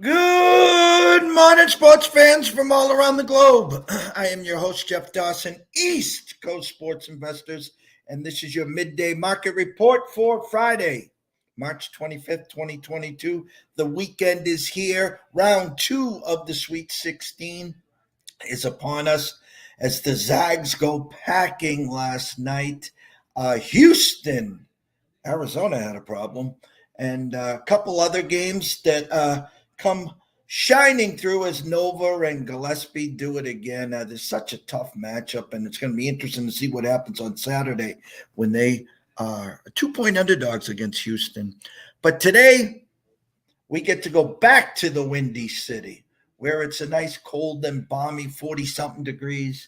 Good morning, sports fans from all around the globe. I am your host, Jeff Dawson, East Coast Sports Investors, and this is your midday market report for Friday, March 25th, 2022. The weekend is here. Round 2 of the Sweet 16 is upon us as the Zags go packing last night. Houston, Arizona had a problem, and a couple other games that come shining through as Nova and Gillespie do it again. There's such a tough matchup, and it's going to be interesting to see what happens on Saturday when they are 2-point underdogs against Houston. But today, we get to go back to the Windy City, where it's a nice cold and balmy 40-something degrees.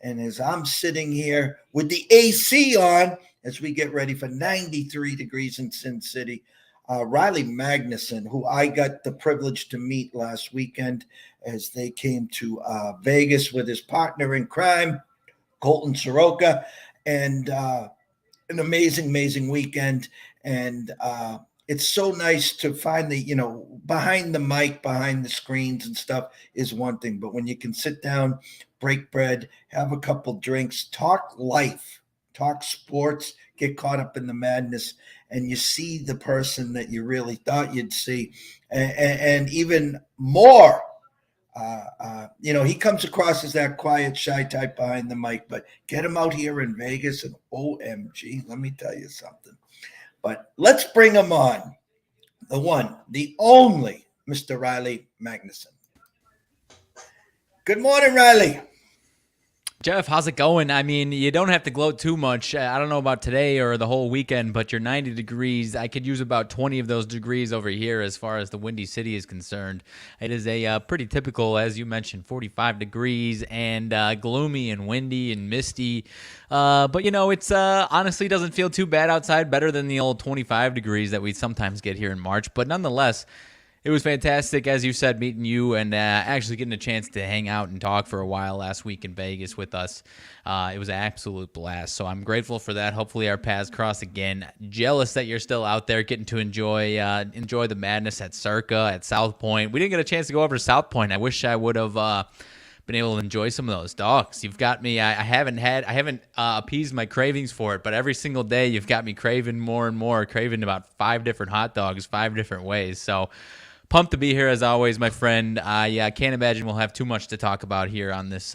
And as I'm sitting here with the AC on, as we get ready for 93 degrees in Sin City, Riley Magnuson, who I got the privilege to meet last weekend as they came to Vegas with his partner in crime, Colton Soroka, and an amazing weekend. And it's so nice to finally, behind the mic, behind the screens and stuff is one thing. But when you can sit down, break bread, have a couple drinks, talk life, talk sports, get caught up in the madness, and you see the person that you really thought you'd see, and even more. He comes across as that quiet, shy type behind the mic, but get him out here in Vegas, and OMG, let me tell you something. But let's bring him on. The one, the only Mr. Riley Magnuson. Good morning, Riley. Jeff, how's it going? I mean, you don't have to gloat too much. I don't know about today or the whole weekend, but you're 90 degrees. I could use about 20 of those degrees over here as far as the Windy City is concerned. It is a pretty typical, as you mentioned, 45 degrees and gloomy and windy and misty. But, it's honestly doesn't feel too bad outside, better than the old 25 degrees that we sometimes get here in March. But nonetheless, it was fantastic, as you said, meeting you and actually getting a chance to hang out and talk for a while last week in Vegas with us. It was an absolute blast, so I'm grateful for that. Hopefully our paths cross again. Jealous that you're still out there getting to enjoy the madness at Circa, at South Point. We didn't get a chance to go over to South Point. I wish I would have been able to enjoy some of those dogs. You've got me. I haven't appeased my cravings for it, but every single day you've got me craving more and more, craving about 5 different hot dogs, 5 different ways. So pumped to be here as always, my friend. I can't imagine we'll have too much to talk about here on this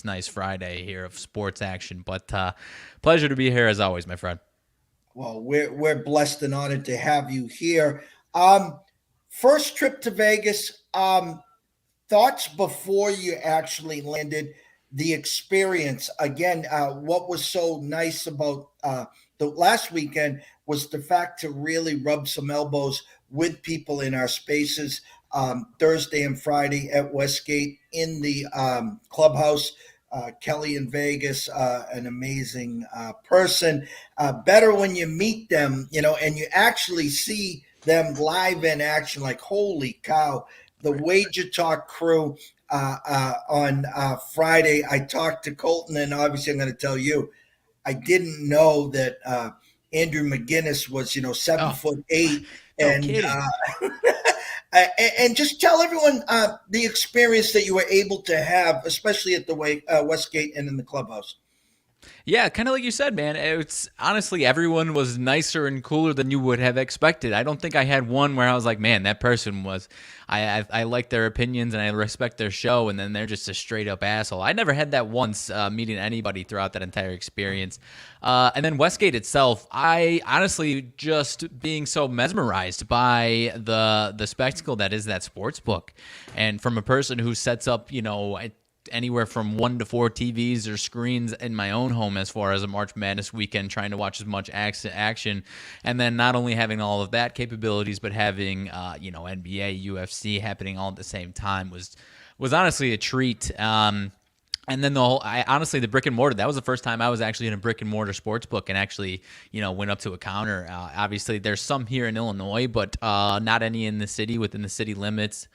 nice Friday here of sports action. But pleasure to be here as always, my friend. Well, we're blessed and honored to have you here. First trip to Vegas. Thoughts before you actually landed, the experience. Again, what was so nice about the last weekend was the fact to really rub some elbows with people in our spaces Thursday and Friday at Westgate in the clubhouse. Kelly in Vegas, an amazing person. Better when you meet them, and you actually see them live in action, like, holy cow. The Wager Talk crew on Friday, I talked to Colton, and obviously I'm going to tell you, I didn't know that Andrew McGinnis was, 7'8", and And just tell everyone the experience that you were able to have, especially at the Westgate and in the clubhouse. Yeah, kind of like you said, man. It's honestly everyone was nicer and cooler than you would have expected. I don't think I had one where I was like, man, that person was. I like their opinions and I respect their show, and then they're just a straight up asshole. I never had that once meeting anybody throughout that entire experience. And then Westgate itself, I honestly just being so mesmerized by the spectacle that is that sports book, and from a person who sets up, anywhere from 1 to 4 TVs or screens in my own home as far as a March Madness weekend, trying to watch as much action, and then not only having all of that capabilities, but having NBA, UFC happening all at the same time was honestly a treat. And then honestly, the brick and mortar, that was the first time I was actually in a brick and mortar sports book and actually, went up to a counter. Obviously, there's some here in Illinois, but not any in the city, within the city limits.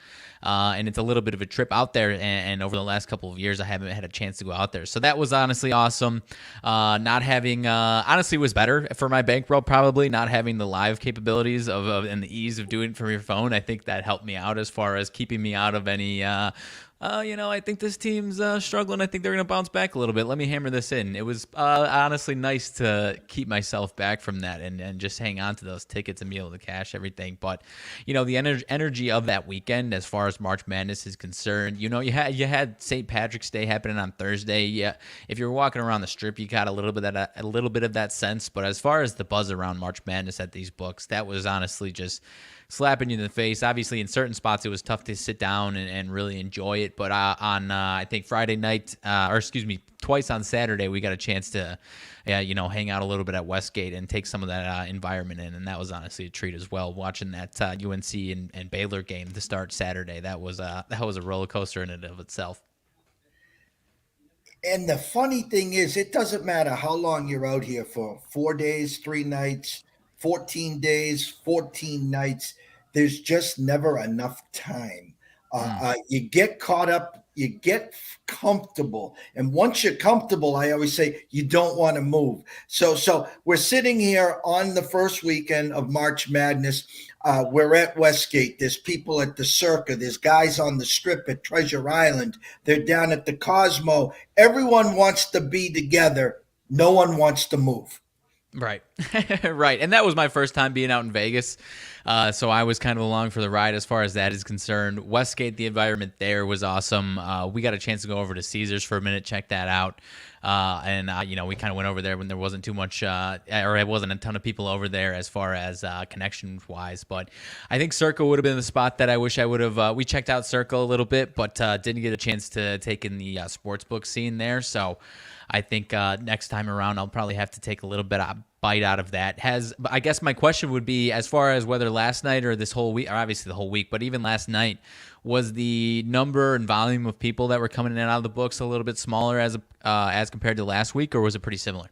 And it's a little bit of a trip out there. And over the last couple of years, I haven't had a chance to go out there. So that was honestly awesome. Not having, honestly, was better for my bankroll, probably not having the live capabilities and the ease of doing it from your phone. I think that helped me out as far as keeping me out of any, I think this team's struggling. I think they're going to bounce back a little bit. Let me hammer this in. It was honestly nice to keep myself back from that and just hang on to those tickets and be able to cash everything. But, the energy of that weekend as far as March Madness is concerned, you had St. Patrick's Day happening on Thursday. Yeah, if you're walking around the strip, you got a little bit of that sense. But as far as the buzz around March Madness at these books, that was honestly just slapping you in the face. Obviously, in certain spots, it was tough to sit down and really enjoy it. But on I think Friday night, twice on Saturday, we got a chance to, hang out a little bit at Westgate and take some of that environment in. And that was honestly a treat as well. Watching that UNC and Baylor game to start Saturday, that was a roller coaster in and of itself. And the funny thing is, it doesn't matter how long you're out here for 4 days, 3 nights, 14 days, 14 nights. There's just never enough time. You get caught up, you get comfortable. And once you're comfortable, I always say you don't want to move. So we're sitting here on the first weekend of March Madness. We're at Westgate. There's people at the Circa. There's guys on the strip at Treasure Island. They're down at the Cosmo. Everyone wants to be together. No one wants to move. Right. Right. And that was my first time being out in Vegas. So I was kind of along for the ride as far as that is concerned. Westgate, the environment there was awesome. We got a chance to go over to Caesars for a minute, check that out. We kind of went over there when there wasn't too much, or it wasn't a ton of people over there as far as connections-wise. But I think Circa would have been the spot that I wish I would have. We checked out Circa a little bit, but didn't get a chance to take in the sportsbook scene there. So I think next time around, I'll probably have to take a little bit of bite out of that. I guess my question would be, as far as whether last night or this whole week, or obviously the whole week, but even last night, was the number and volume of people that were coming in and out of the books a little bit smaller as compared to last week, or was it pretty similar?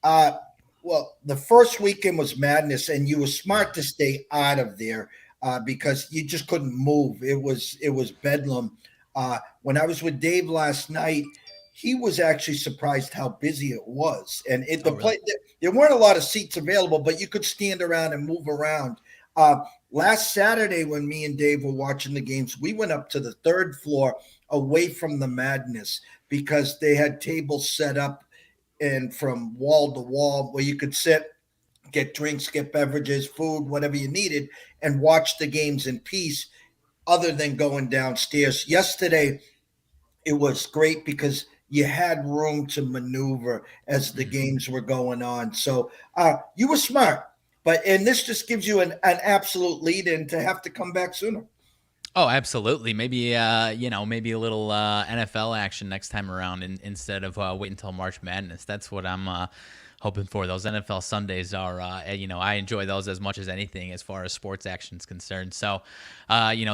Well, the first weekend was madness, and you were smart to stay out of there because you just couldn't move. It was bedlam. When I was with Dave last night, he was actually surprised how busy it was, and really? There weren't a lot of seats available, but you could stand around and move around. Last Saturday, when me and Dave were watching the games, we went up to the third floor away from the madness because they had tables set up and from wall to wall where you could sit, get drinks, get beverages, food, whatever you needed, and watch the games in peace other than going downstairs. Yesterday, it was great because you had room to maneuver as the games were going on. So you were smart. And this just gives you an absolute lead in to have to come back sooner. Oh, absolutely. Maybe maybe a little NFL action next time around instead of waiting until March Madness. That's what I'm hoping for. Those NFL Sundays are, I enjoy those as much as anything as far as sports action is concerned. So,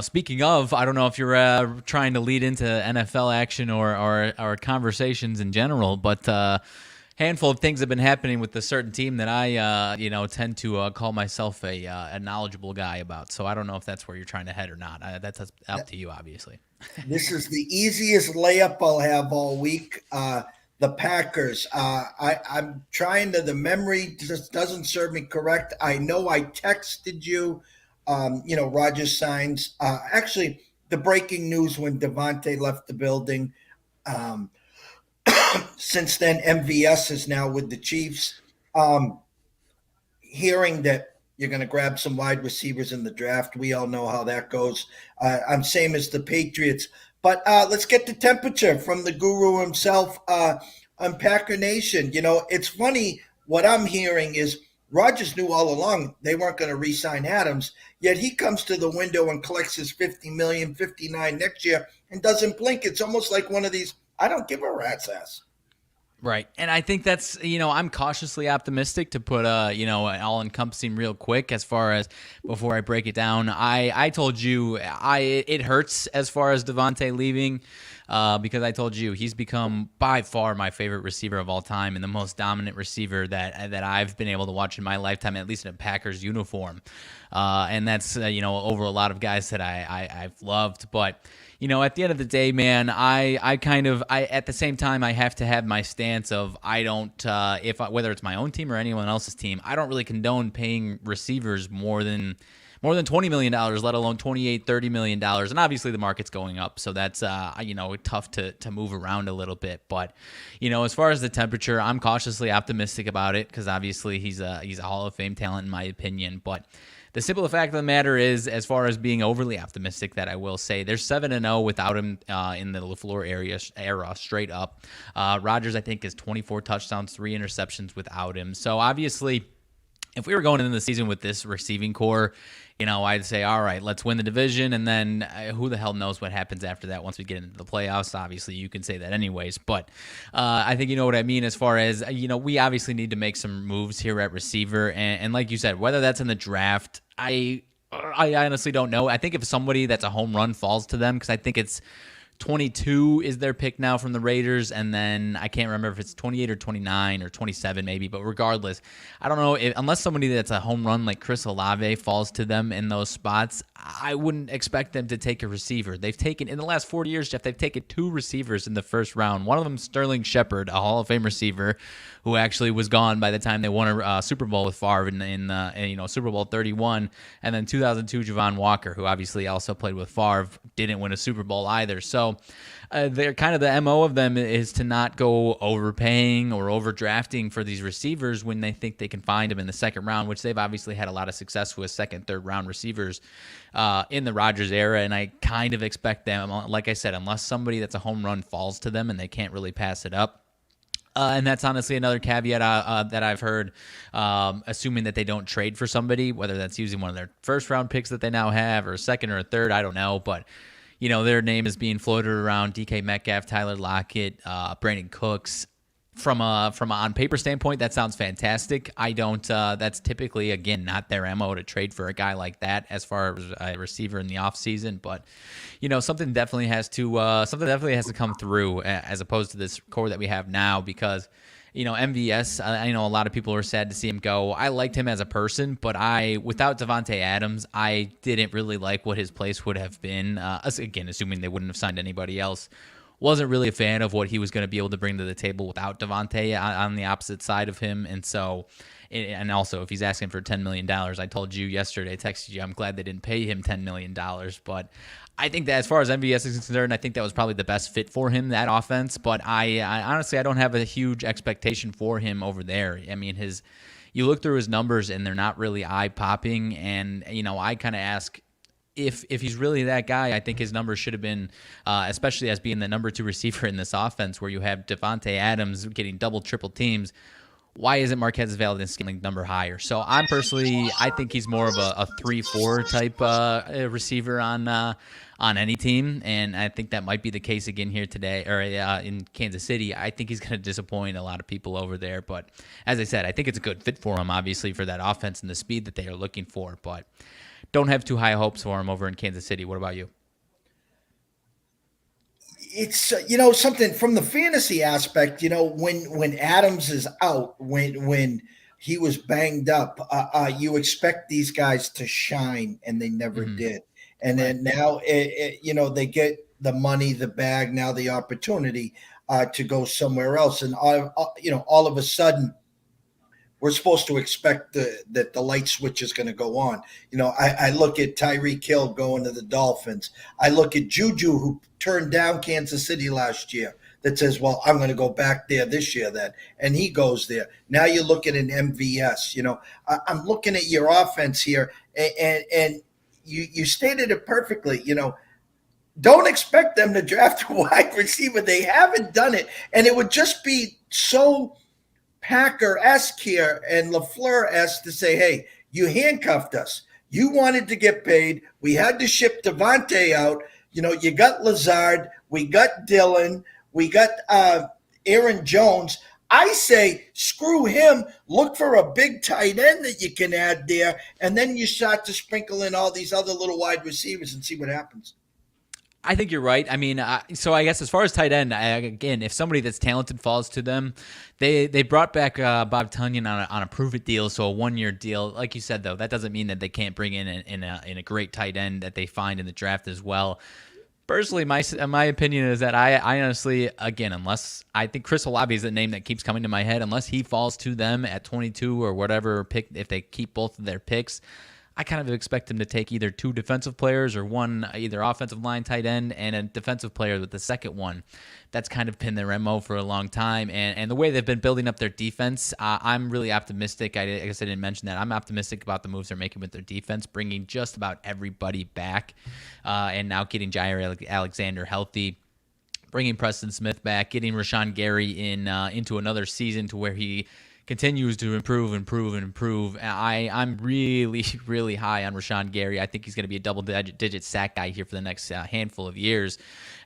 speaking of, I don't know if you're trying to lead into NFL action or conversations in general, but handful of things have been happening with a certain team that I, tend to call myself a knowledgeable guy about. So I don't know if that's where you're trying to head or not. That's up to you, obviously. This is the easiest layup I'll have all week. The Packers. I'm trying to. The memory just doesn't serve me correct. I know I texted you Rodgers signs. Actually, the breaking news when Devontae left the building. Um, since then, MVS is now with the Chiefs. Um, Hearing that you're going to grab some wide receivers in the draft, we all know how that goes. I'm same as the Patriots. But let's get the temperature from the guru himself on Packer Nation. It's funny. What I'm hearing is Rodgers knew all along they weren't going to re-sign Adams, yet he comes to the window and collects his 50 million, 59 next year, and doesn't blink. It's almost like one of these, I don't give a rat's ass. Right. And I think that's, I'm cautiously optimistic to put, an all-encompassing real quick as far as before I break it down. I told you it hurts as far as Devontae leaving because I told you he's become by far my favorite receiver of all time and the most dominant receiver that I've been able to watch in my lifetime, at least in a Packers uniform. And that's, over a lot of guys that I've loved. But at the end of the day, man, I at the same time, I have to have my stance of I don't, whether it's my own team or anyone else's team, I don't really condone paying receivers more than $20 million, let alone $28, $30 million. And obviously the market's going up. So that's, tough to move around a little bit. But, as far as the temperature, I'm cautiously optimistic about it because obviously he's a Hall of Fame talent in my opinion. But the simple fact of the matter is, as far as being overly optimistic, that I will say, they're 7-0 without him in the LaFleur era straight up. Rodgers, I think, is 24 touchdowns, 3 interceptions without him. So obviously, if we were going into the season with this receiving core, I'd say, all right, let's win the division, and then who the hell knows what happens after that once we get into the playoffs. Obviously, you can say that anyways, but I think you know what I mean as far as, we obviously need to make some moves here at receiver, and like you said, whether that's in the draft, I honestly don't know. I think if somebody that's a home run falls to them, because I think it's 22 is their pick now from the Raiders, and then I can't remember if it's 28 or 29 or 27 maybe, but regardless, I don't know, unless somebody that's a home run like Chris Olave falls to them in those spots, I wouldn't expect them to take a receiver. They've taken, in the last 40 years, Jeff, they've taken 2 receivers in the first round. One of them, Sterling Shepard, a Hall of Fame receiver, who actually was gone by the time they won a Super Bowl with Favre in Super Bowl 31, and then 2002 Javon Walker, who obviously also played with Favre, didn't win a Super Bowl either. So they're kind of the MO of them is to not go overpaying or overdrafting for these receivers when they think they can find them in the second round, which they've obviously had a lot of success with second, third round receivers in the Rodgers era. And I kind of expect them, like I said, unless somebody that's a home run falls to them and they can't really pass it up. And that's honestly another caveat that I've heard, assuming that they don't trade for somebody, whether that's using one of their first round picks that they now have or a second or a third, I don't know. But, their name is being floated around. DK Metcalf, Tyler Lockett, Brandon Cooks. From a on paper standpoint, that sounds fantastic. I don't. That's typically, again, not their MO to trade for a guy like that as far as a receiver in the offseason. But something definitely has to come through as opposed to this core that we have now because. MVS, I know a lot of people are sad to see him go. I liked him as a person, but without Devontae Adams, I didn't really like what his place would have been. Again, assuming they wouldn't have signed anybody else. Wasn't really a fan of what he was going to be able to bring to the table without Devontae on the opposite side of him. And so, and also if he's asking for $10 million, I told you yesterday, I texted you, I'm glad they didn't pay him $10 million. But I think that as far as MVS is concerned, I think that was probably the best fit for him, that offense. But I honestly, I don't have a huge expectation for him over there. I mean, you look through his numbers and they're not really eye-popping. And, I kind of ask, if he's really that guy, I think his numbers should have been, especially as being the number 2 receiver in this offense where you have Devontae Adams getting double, triple teams. Why isn't Marquez Valdez scaling number higher? So I think he's more of a 3-4 type receiver on any team, and I think that might be the case again here today or in Kansas City. I think he's going to disappoint a lot of people over there, but as I said, I think it's a good fit for him, obviously, for that offense and the speed that they are looking for, but don't have too high hopes for him over in Kansas City. What about you? It's something from the fantasy aspect. When Adams is out, when he was banged up, you expect these guys to shine, and they never did. And then now, they get the money, the bag, now the opportunity to go somewhere else, and all of a sudden, we're supposed to expect that the light switch is going to go on. I look at Tyreek Hill going to the Dolphins. I look at Juju, who turned down Kansas City last year, that says, well, I'm going to go back there this year then. And he goes there. Now you look at an MVS. I'm looking at your offense here, and you stated it perfectly. Don't expect them to draft a wide receiver. They haven't done it. And it would just be so Packer-esque here and LaFleur-esque to say, hey, you handcuffed us. You wanted to get paid. We had to ship Devontae out. You got Lazard. We got Dillon. We got Aaron Jones. I say, screw him. Look for a big tight end that you can add there. And then you start to sprinkle in all these other little wide receivers and see what happens. I think you're right. I mean, so I guess as far as tight end, again, if somebody that's talented falls to them, they brought back Bob Tunyon on a prove-it deal, so a 1-year deal. Like you said, though, that doesn't mean that they can't bring in a great tight end that they find in the draft as well. Personally, my opinion is that I honestly, again, unless I think Chris Olave is the name that keeps coming to my head, unless he falls to them at 22 or whatever pick, if they keep both of their picks, I kind of expect them to take either 2 defensive players or one either offensive line tight end and a defensive player with the second one. That's kind of been their MO for a long time. And the way they've been building up their defense, I'm really optimistic. I guess I didn't mention that. I'm optimistic about the moves they're making with their defense, bringing just about everybody back and now getting Jair Alexander healthy. Bringing Preston Smith back, getting Rashawn Gary into another season to where he continues to improve. I'm really, really high on Rashawn Gary. I think he's going to be a double-digit sack guy here for the next handful of years.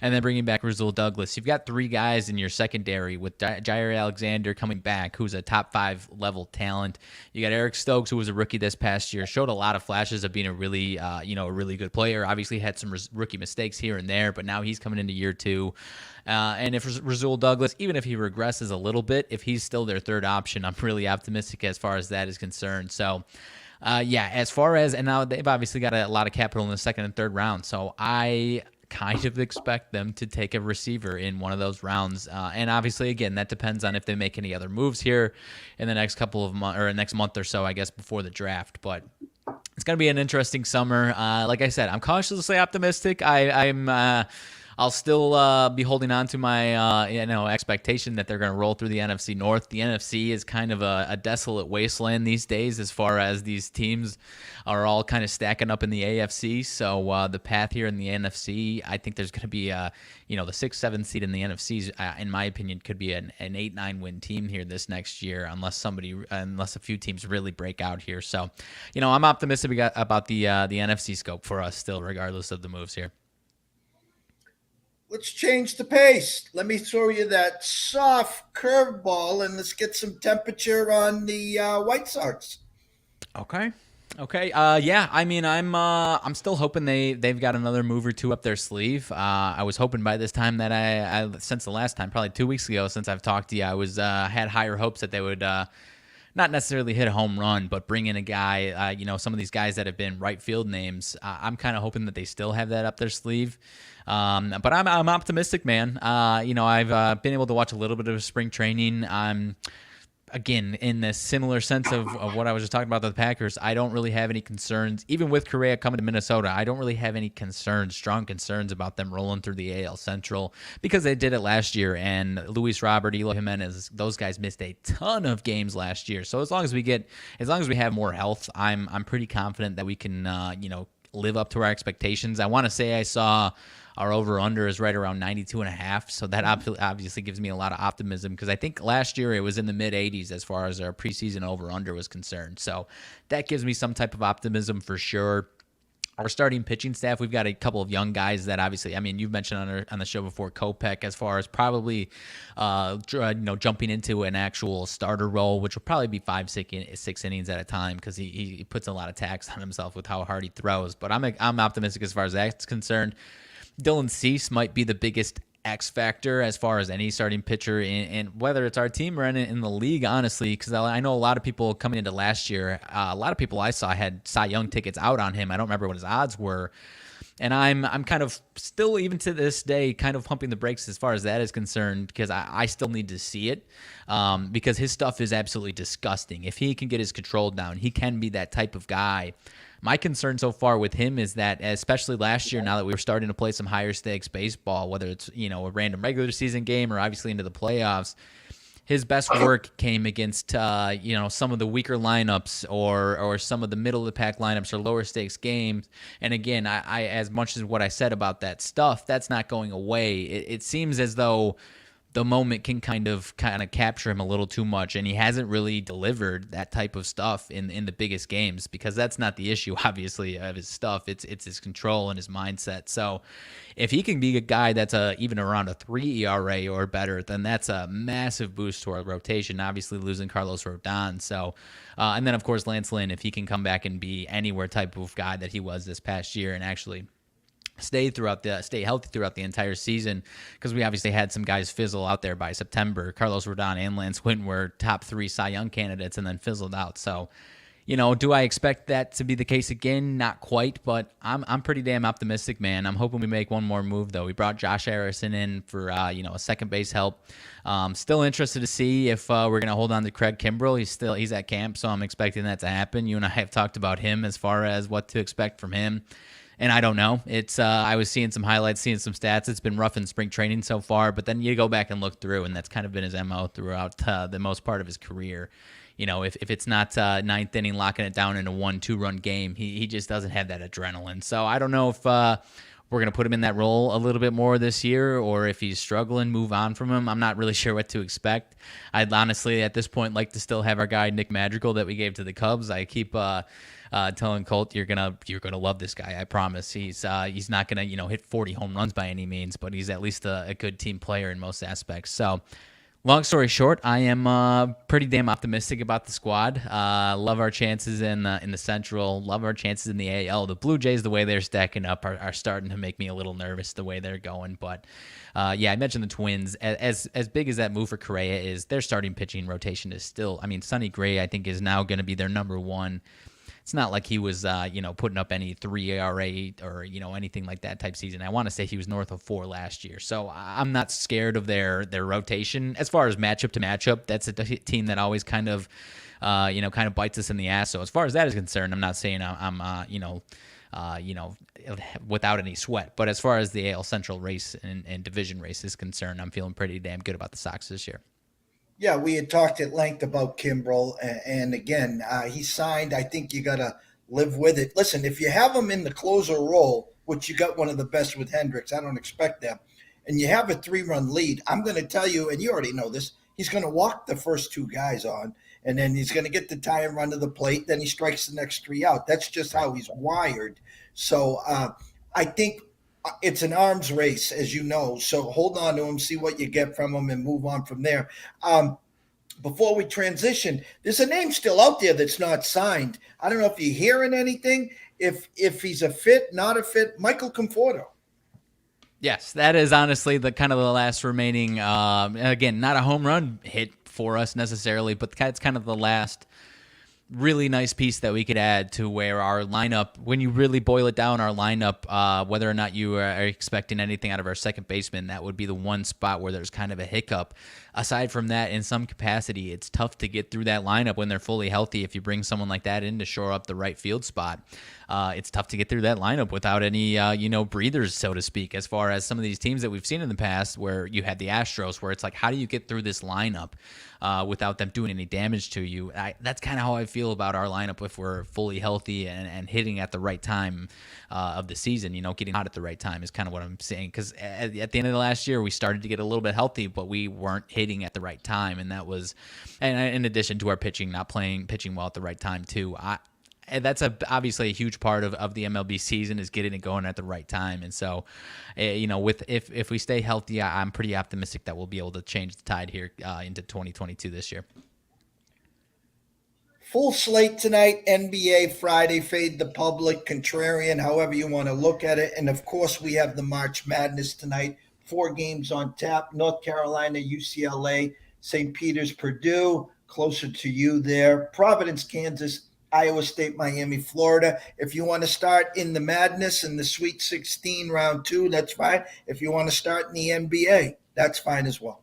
And then bringing back Rasul Douglas. You've got 3 guys in your secondary with Jair Alexander coming back, who's a top 5 level talent. You got Eric Stokes, who was a rookie this past year, showed a lot of flashes of being a really, a really good player. Obviously had some rookie mistakes here and there, but now he's coming into year 2. And if Rasul Douglas, even if he regresses a little bit, if he's still their third option, I'm really optimistic as far as that is concerned. So, as far as, and now they've obviously got a lot of capital in the second and third round. So I kind of expect them to take a receiver in one of those rounds. And obviously, again, that depends on if they make any other moves here in the next couple of months or next month or so, I guess, before the draft. But it's going to be an interesting summer. Like I said, I'm cautiously optimistic. I'll still be holding on to my expectation that they're going to roll through the NFC North. The NFC is kind of a desolate wasteland these days as far as these teams are all kind of stacking up in the AFC. So the path here in the NFC, I think there's going to be the 6-7 seed in the NFC, in my opinion, could be an 8-9 win team here this next year unless a few teams really break out here. So, I'm optimistic about the NFC scope for us still, regardless of the moves here. Let's change the pace. Let me throw you that soft curveball, and let's get some temperature on the White Sox. Okay. Yeah. I mean, I'm still hoping they've got another move or two up their sleeve. I was hoping by this time that I since the last time, probably 2 weeks ago, since I've talked to you, I was had higher hopes that they would not necessarily hit a home run, but bring in a guy. Some of these guys that have been right field names. I'm kind of hoping that they still have that up their sleeve. But I'm optimistic, man. I've been able to watch a little bit of spring training. Again, in the similar sense of what I was just talking about with the Packers, I don't really have any concerns. Even with Correa coming to Minnesota, I don't really have any strong concerns about them rolling through the AL Central because they did it last year. And Luis Robert, Eloy Jimenez, those guys missed a ton of games last year. So as long as we have more health, I'm pretty confident that we can, live up to our expectations. I want to say I saw our over-under is right around 92.5, so that obviously gives me a lot of optimism because I think last year it was in the mid-80s as far as our preseason over-under was concerned. So that gives me some type of optimism for sure. Our starting pitching staff, we've got a couple of young guys that obviously, I mean, you've mentioned on the show before, Kopech, as far as probably, jumping into an actual starter role, which will probably be 5-6 innings at a time because he puts a lot of tax on himself with how hard he throws. But I'm optimistic as far as that's concerned. Dylan Cease might be the biggest X factor as far as any starting pitcher, and whether it's our team or in the league, honestly, because I know a lot of people coming into last year, a lot of people I saw had Cy Young tickets out on him. I don't remember what his odds were, And I'm kind of still, even to this day, kind of pumping the brakes as far as that is concerned, because I still need to see it, because his stuff is absolutely disgusting. If he can get his control down, he can be that type of guy. My concern so far with him is that, especially last year, now that we were starting to play some higher stakes baseball, whether it's, a random regular season game or obviously into the playoffs, his best work came against some of the weaker lineups or some of the middle of the pack lineups or lower stakes games. And again, I as much as what I said about that stuff, that's not going away. It seems as though the moment can kind of capture him a little too much, and he hasn't really delivered that type of stuff in the biggest games, because that's not the issue, obviously, of his stuff. It's his control and his mindset. So if he can be a guy that's even around a 3 ERA or better, then that's a massive boost to our rotation. Obviously losing Carlos Rodon. So and then of course Lance Lynn, if he can come back and be anywhere type of guy that he was this past year and actually stay healthy throughout the entire season, because we obviously had some guys fizzle out there by September. Carlos Rodon and Lance Lynn were top 3 Cy Young candidates and then fizzled out. So, do I expect that to be the case again? Not quite, but I'm pretty damn optimistic, man. I'm hoping we make one more move, though. We brought Josh Harrison in for a second base help. Still interested to see if we're gonna hold on to Craig Kimbrell. He's at camp, so I'm expecting that to happen. You and I have talked about him as far as what to expect from him. And I don't know. It's I was seeing some highlights, seeing some stats. It's been rough in spring training so far, but then you go back and look through, and that's kind of been his MO throughout the most part of his career. If it's not ninth inning locking it down in a 1-2 run game, he just doesn't have that adrenaline. So I don't know if we're going to put him in that role a little bit more this year, or if he's struggling, move on from him. I'm not really sure what to expect. I'd honestly, at this point, like to still have our guy Nick Madrigal that we gave to the Cubs. I keep telling Colt, you're gonna love this guy. I promise. He's not gonna hit 40 home runs by any means, but he's at least a good team player in most aspects. So, long story short, I am pretty damn optimistic about the squad. Love our chances in the Central. Love our chances in the AL. The Blue Jays, the way they're stacking up, are starting to make me a little nervous the way they're going. But I mentioned the Twins. As big as that move for Correa is, their starting pitching rotation is still. I mean, Sonny Gray, I think, is now going to be their number one. It's not like he was, putting up any 3 ERA or, anything like that type season. I want to say he was north of 4 last year. So I'm not scared of their rotation. As far as matchup to matchup, that's a team that always kind of bites us in the ass. So as far as that is concerned, I'm not saying I'm without any sweat. But as far as the AL Central race and division race is concerned, I'm feeling pretty damn good about the Sox this year. Yeah, we had talked at length about Kimbrell, and again, he signed. I think you got to live with it. Listen, if you have him in the closer role, which you got one of the best with Hendricks, I don't expect that, and you have a 3-run lead, I'm going to tell you, and you already know this, he's going to walk the first 2 guys on, and then he's going to get the tie and run to the plate, then he strikes the next 3 out. That's just how he's wired. So I think it's an arms race, as you know. So hold on to him, see what you get from him, and move on from there. Before we transition, there's a name still out there that's not signed. I don't know if you're hearing anything. If he's a fit, not a fit, Michael Conforto. Yes, that is honestly the kind of the last remaining. Again, not a home run hit for us necessarily, but that's kind of the last really nice piece that we could add to where our lineup, when you really boil it down, our lineup, whether or not you are expecting anything out of our second baseman, that would be the one spot where there's kind of a hiccup. Aside from that, in some capacity, it's tough to get through that lineup when they're fully healthy. If you bring someone like that in to shore up the right field spot, it's tough to get through that lineup without any, breathers, so to speak, as far as some of these teams that we've seen in the past where you had the Astros, where it's like, how do you get through this lineup without them doing any damage to you? That's kind of how I feel about our lineup if we're fully healthy and hitting at the right time of the season. Getting hot at the right time is kind of what I'm saying, because at the end of the last year, we started to get a little bit healthy, but we weren't hitting at the right time, and that was, and in addition to our pitching not pitching well at the right time too. And that's obviously a huge part of the MLB season, is getting it going at the right time. And so, if we stay healthy, I'm pretty optimistic that we'll be able to change the tide here into 2022 this year. Full slate tonight, NBA Friday, fade the public, contrarian, however you want to look at it. And of course, we have the March Madness tonight. 4 games on tap: North Carolina, UCLA, St. Peter's, Purdue, closer to you there, Providence, Kansas, Iowa State, Miami, Florida. If you want to start in the madness in the Sweet 16 round 2, that's fine. If you want to start in the NBA, that's fine as well.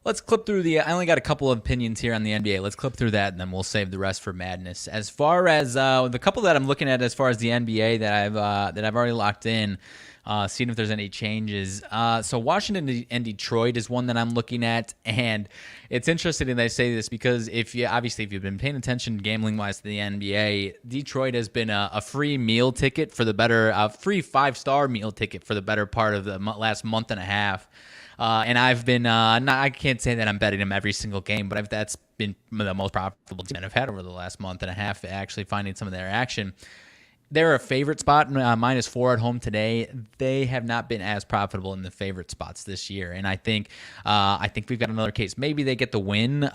Let's clip through I only got a couple of opinions here on the NBA. Let's clip through that, and then we'll save the rest for madness. As far as the couple that I'm looking at, as far as the NBA that I've already locked in, seeing if there's any changes. So Washington and Detroit is one that I'm looking at, and it's interesting that I say this because if you've been paying attention gambling wise to the NBA, Detroit has been a free meal ticket for the better, free 5-star meal ticket for the better part of the last month and a half. And I've been I can't say that I'm betting them every single game, but that's been the most profitable team I've had over the last month and a half, actually finding some of their action. They're a favorite spot, -4 at home today. They have not been as profitable in the favorite spots this year, and I think we've got another case. Maybe they get the win.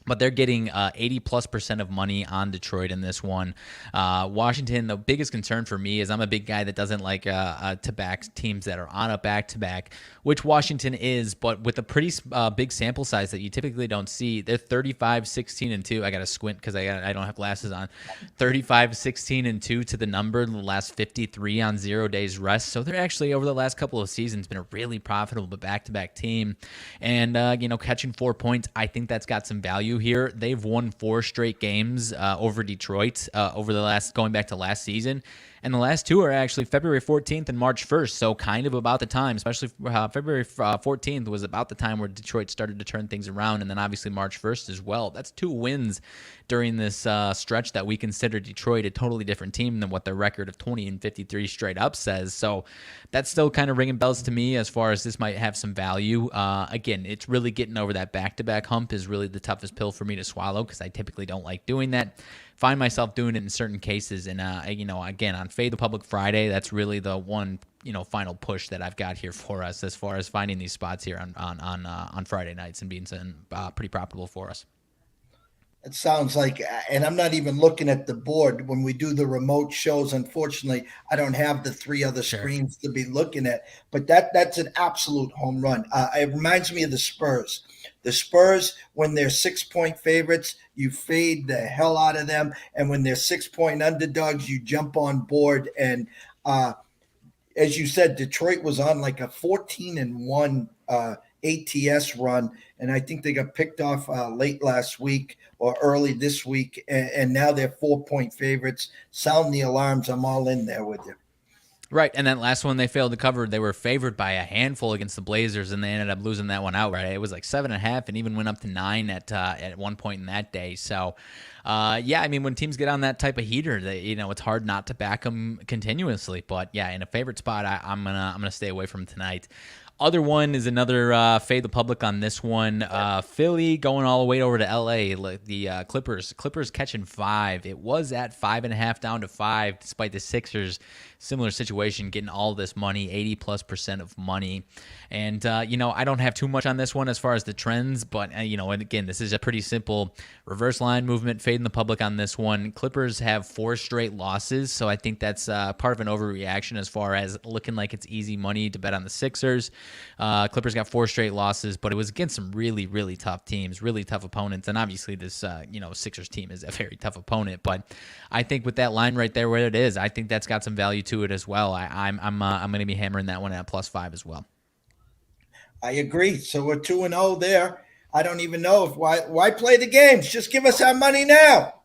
But they're getting 80+% of money on Detroit in this one. Washington, the biggest concern for me is I'm a big guy that doesn't like to back teams that are on a back-to-back, which Washington is, but with a pretty big sample size that you typically don't see. They're 35-16-2. I got to squint because I don't have glasses on. 35-16-2 to the number in the last 53 on 0 days rest. So they're actually, over the last couple of seasons, been a really profitable back-to-back team. And, catching 4 points, I think that's got some value here. They've won 4 straight games over Detroit going back to last season. And the last 2 are actually February 14th and March 1st, so kind of about the time, especially February 14th was about the time where Detroit started to turn things around, and then obviously March 1st as well. That's 2 wins during this stretch that we consider Detroit a totally different team than what their record of 20-53 straight up says. So that's still kind of ringing bells to me as far as this might have some value. Again, it's really getting over that back-to-back hump is really the toughest pill for me to swallow because I typically don't like doing that. Find myself doing it in certain cases, and again, on Fade the Public Friday, that's really the one final push that I've got here for us as far as finding these spots here on Friday nights and being pretty profitable for us. It sounds like, and I'm not even looking at the board when we do the remote shows. Unfortunately, I don't have the 3 other screens to be looking at, but that's an absolute home run. It reminds me of the Spurs. The Spurs, when they're 6-point favorites, you fade the hell out of them. And when they're 6-point underdogs, you jump on board. And as you said, Detroit was on like a 14-1 ATS run. And I think they got picked off late last week or early this week. And now they're 4-point favorites. Sound the alarms. I'm all in there with you. Right, and that last one they failed to cover. They were favored by a handful against the Blazers, and they ended up losing that one outright. It was like 7.5, and even went up to 9 at one point in that day. So, when teams get on that type of heater, it's hard not to back them continuously. But yeah, in a favorite spot, I'm gonna stay away from tonight. Other one is another Fade the Public on this one. Philly going all the way over to LA. The Clippers catching 5. It was at 5.5 down to 5, despite the Sixers similar situation, getting all this money, 80+% of money. And, I don't have too much on this one as far as the trends, but, and again, this is a pretty simple reverse line movement, fading the public on this one. Clippers have 4 straight losses, so I think that's part of an overreaction as far as looking like it's easy money to bet on the Sixers. Clippers got 4 straight losses, but it was against some really, really tough teams, really tough opponents, and obviously this, Sixers team is a very tough opponent, but I think with that line right there where it is, I think that's got some value to it as well. I'm going to be hammering that one at +5 as well. I agree. So we're 2-0 there. I don't even know why play the games. Just give us our money now.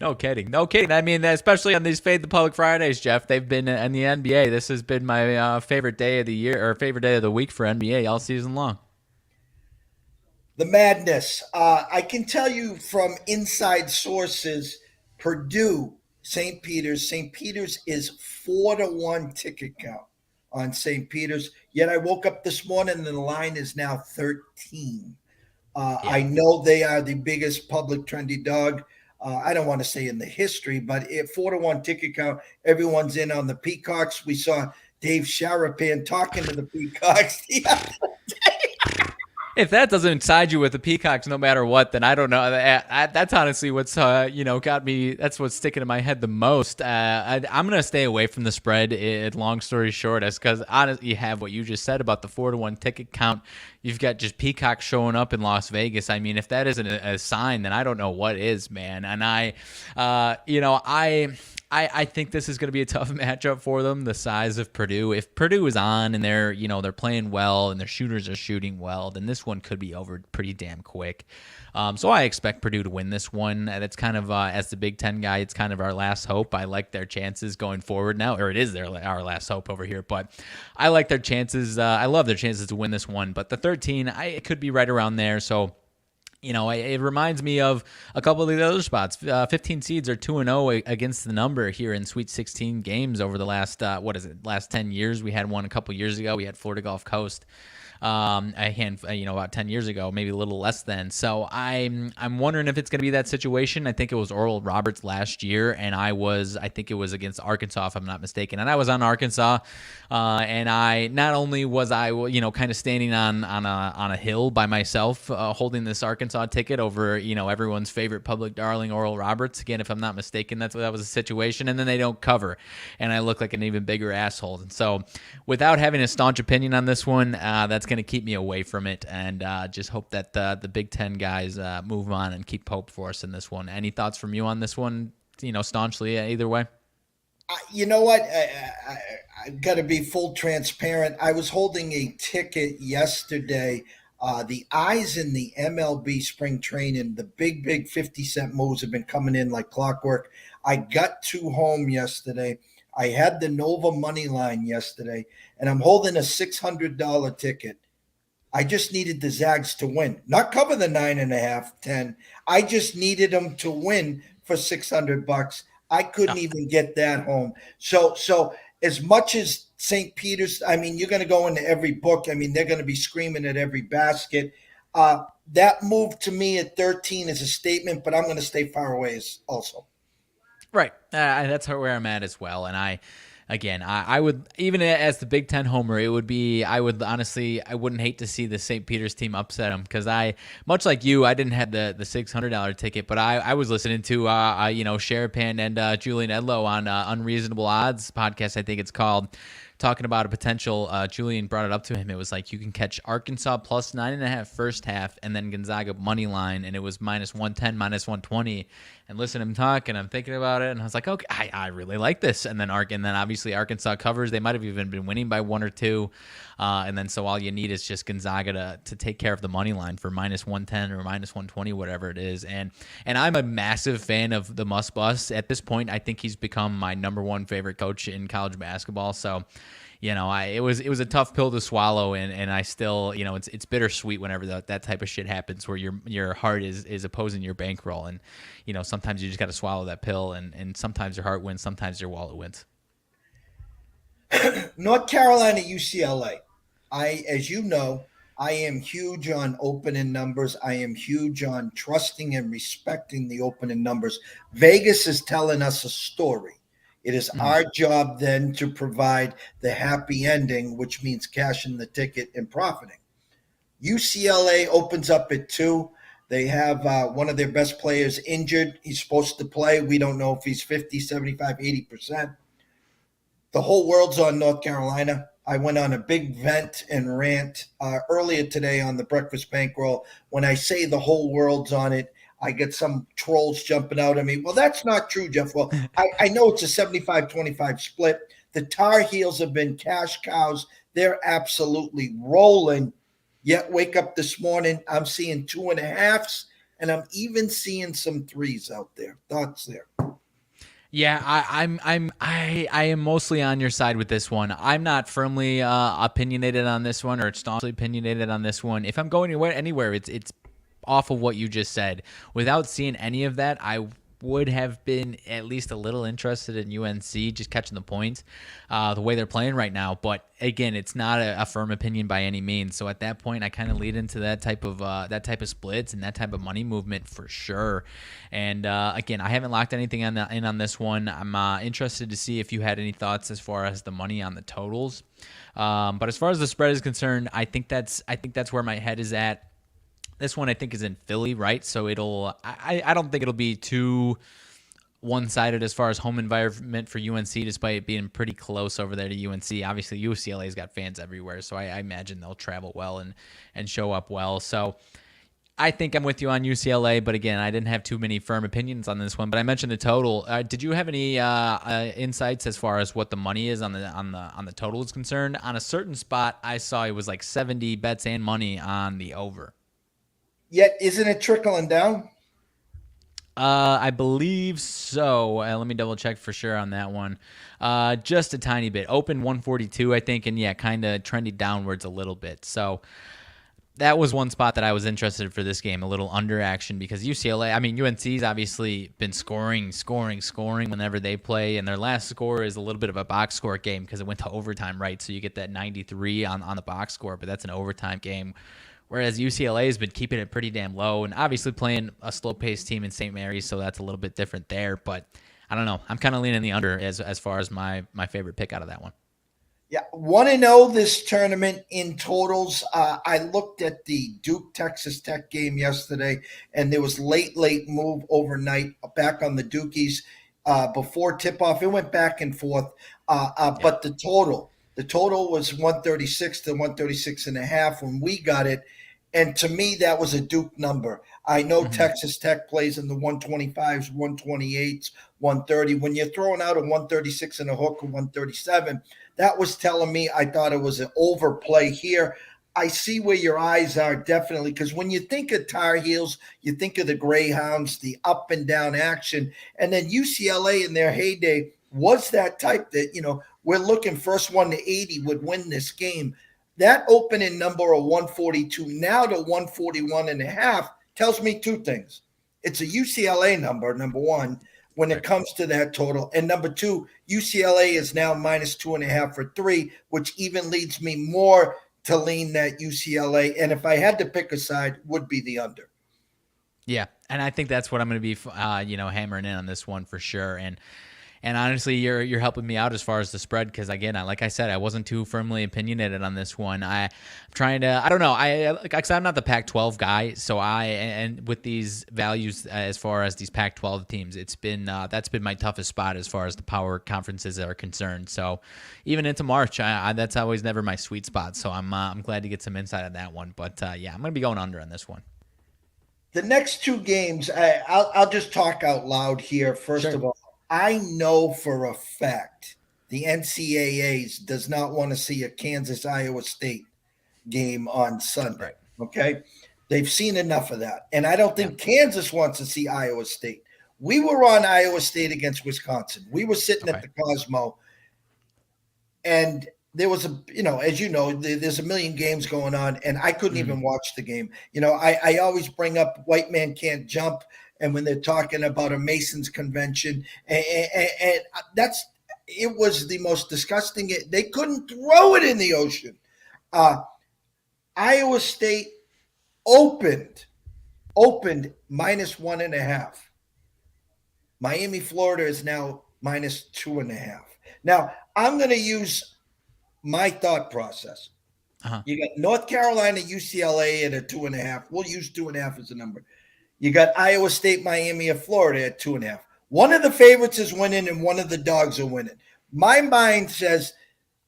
No kidding. I mean, especially on these Fade the Public Fridays, Jeff, they've been in the NBA. This has been my favorite day of the year or favorite day of the week for NBA all season long. The madness. I can tell you from inside sources, Purdue, St. Peter's. St. Peter's is 4-1 ticket count on St. Peter's. Yet I woke up this morning and the line is now 13. I know they are the biggest public trendy dog. I don't want to say in the history, but at 4-1 ticket count, everyone's in on the Peacocks. We saw Dave Sharapan talking to the Peacocks the other day. If that doesn't side you with the Peacocks no matter what, then I don't know. That's honestly what's got me. That's what's sticking in my head the most. I'm gonna stay away from the spread. Long story short, as because honestly, you have what you just said about the 4-1 ticket count. You've got just Peacock showing up in Las Vegas. I mean, if that isn't a sign, then I don't know what is, man. And I think this is going to be a tough matchup for them. The size of Purdue. If Purdue is on and they're playing well and their shooters are shooting well, then this one could be over pretty damn quick. So I expect Purdue to win this one. That's kind of as the Big Ten guy, it's kind of our last hope. I like their chances going forward now, or it is our last hope over here. But I like their chances. I love their chances to win this one. But the 13, it could be right around there. So. It reminds me of a couple of the other spots. 15 seeds are 2-0 against the number here in Sweet 16 games over the last, last 10 years. We had one a couple years ago. We had Florida Gulf Coast about 10 years ago, maybe a little less than. So I'm wondering if it's going to be that situation. I think it was Oral Roberts last year, and I think it was against Arkansas, if I'm not mistaken. And I was on Arkansas, and I not only was I, kind of standing on a hill by myself, holding this Arkansas ticket over, everyone's favorite public darling, Oral Roberts. Again, if I'm not mistaken, that was a situation. And then they don't cover, and I look like an even bigger asshole. And so, without having a staunch opinion on this one, that's going to keep me away from it, and just hope that the Big Ten guys move on and keep hope for us in this one. Any thoughts from you on this one? Staunchly either way. You know what? I've got to be full transparent. I was holding a ticket yesterday. The eyes in the MLB spring training, the big 50-cent moves have been coming in like clockwork. I got two home yesterday. I had the Nova money line yesterday, and I'm holding a $600 ticket. I just needed the Zags to win, not cover the 9.5, 10. I just needed them to win for $600. I couldn't even get that home. So as much as St. Peter's, I mean, you're going to go into every book. I mean, they're going to be screaming at every basket. That move to me at 13 is a statement, but I'm going to stay far away also. Right. That's where I'm at as well. And I would, even as the Big Ten homer, I wouldn't hate to see the St. Peter's team upset them, because much like you, I didn't have the $600 ticket, but I was listening to, Sherapan and Julian Edlow on Unreasonable Odds podcast, I think it's called, talking about a potential, Julian brought it up to him. It was like you can catch Arkansas plus 9.5 first half, and then Gonzaga money line, and it was -110, -120. And listen to him talk, and I'm thinking about it, and I was like, okay, I really like this. And then obviously Arkansas covers. They might have even been winning by 1 or 2. And then so all you need is just Gonzaga to take care of the money line for -110 or -120, whatever it is. And I'm a massive fan of the Muss Bus. At this point, I think he's become my number one favorite coach in college basketball. So, it was a tough pill to swallow, and I still, it's bittersweet whenever that type of shit happens, where your heart is opposing your bankroll, and sometimes you just got to swallow that pill, and sometimes your heart wins, sometimes your wallet wins. North Carolina, UCLA. As you know, I am huge on opening numbers. I am huge on trusting and respecting the opening numbers. Vegas is telling us a story. It is our job then to provide the happy ending, which means cashing the ticket and profiting. UCLA opens up at 2. They have one of their best players injured. He's supposed to play. We don't know if he's 50, 75, 80%. The whole world's on North Carolina. I went on a big vent and rant earlier today on the Breakfast Bankroll. When I say the whole world's on it, I get some trolls jumping out at me. Well, that's not true, Jeff. Well, I know it's a 75-25 split. The Tar Heels have been cash cows. They're absolutely rolling. Yet wake up this morning, I'm seeing 2.5s, and I'm even seeing some 3s out there. Thoughts there? Yeah, I am mostly on your side with this one. I'm not firmly opinionated on this one, or staunchly opinionated on this one. If I'm going anywhere, it's off of what you just said. Without seeing any of that, I would have been at least a little interested in UNC just catching the points the way they're playing right now. But again, it's not a firm opinion by any means. So at that point, I kind of lead into that type of splits and that type of money movement for sure. And again, I haven't locked anything in on this one. I'm interested to see if you had any thoughts as far as the money on the totals. But as far as the spread is concerned, I think that's where my head is at. This one I think is in Philly, right? So I don't think it'll be too one-sided as far as home environment for UNC, despite it being pretty close over there to UNC. Obviously, UCLA's got fans everywhere, so I imagine they'll travel well and show up well. So I think I'm with you on UCLA, but again, I didn't have too many firm opinions on this one. But I mentioned the total. Did you have any insights as far as what the money is on the total is concerned? On a certain spot, I saw it was like 70 bets and money on the over. Yet, isn't it trickling down? I believe so. Let me double check for sure on that one. Just a tiny bit. Open 142, I think, and yeah, kind of trending downwards a little bit. So that was one spot that I was interested for this game, a little under action, because UNC's obviously been scoring whenever they play, and their last score is a little bit of a box score game because it went to overtime, right? So you get that 93 on the box score, but that's an overtime game. Whereas UCLA has been keeping it pretty damn low and obviously playing a slow-paced team in St. Mary's, so that's a little bit different there. But I don't know. I'm kind of leaning the under as far as my favorite pick out of that one. Yeah, 1-0 this tournament in totals. I looked at the Duke-Texas Tech game yesterday, and there was late move overnight back on the Dukies before tip-off. It went back and forth. But the total was 136 to 136.5 when we got it. And to me, that was a Duke number. I know Texas Tech plays in the 125s, 128s, 130. When you're throwing out a 136 and a hook or 137, that was telling me I thought it was an overplay here. I see where your eyes are definitely, because when you think of Tar Heels, you think of the Greyhounds, the up and down action. And then UCLA in their heyday was that type that, we're looking first one to 80 would win this game. That opening number of 142 now to 141.5 tells me two things. It's a UCLA number one, when it comes to that total. And number two, UCLA is now -2.5 for 3, which even leads me more to lean that UCLA. And if I had to pick a side, would be the under. Yeah, and I think that's what I'm going to be, hammering in on this one for sure. And honestly, you're helping me out as far as the spread because, again, like I said, I wasn't too firmly opinionated on this one. I'm trying to – I don't know. I'm not the Pac-12 guy, so and with these values as far as these Pac-12 teams, it's been that's been my toughest spot as far as the power conferences are concerned. So even into March, that's always never my sweet spot. So I'm glad to get some insight on that one. But, yeah, I'm going to be going under on this one. The next two games, I'll just talk out loud here. First of all, I know for a fact the NCAAs does not want to see a Kansas-Iowa State game on Sunday, right. Okay? They've seen enough of that. And I don't think Kansas wants to see Iowa State. We were on Iowa State against Wisconsin. We were sitting at the Cosmo, and there was as you know, there's a million games going on, and I couldn't even watch the game. I always bring up White Man Can't Jump, and when they're talking about a Masons convention, and it was the most disgusting. They couldn't throw it in the ocean. Iowa State opened -1.5. Miami, Florida is now -2.5. Now I'm going to use my thought process. You got North Carolina, UCLA at a 2.5. We'll use 2.5 as a number. You got Iowa State, Miami, and Florida at 2.5. One of the favorites is winning, and one of the dogs are winning. My mind says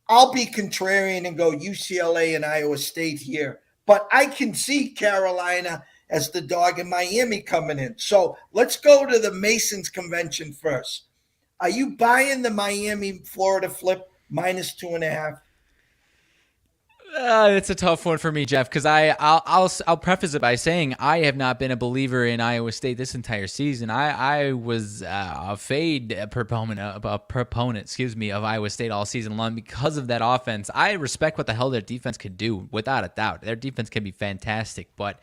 I'll be contrarian and go UCLA and Iowa State here, but I can see Carolina as the dog and Miami coming in. So let's go to the Masons convention first. Are you buying the Miami, Florida flip -2.5? It's a tough one for me, Jeff, because I'll preface it by saying I have not been a believer in Iowa State this entire season. I was a proponent of Iowa State all season long because of that offense. I respect what the hell their defense could do, without a doubt. Their defense can be fantastic, but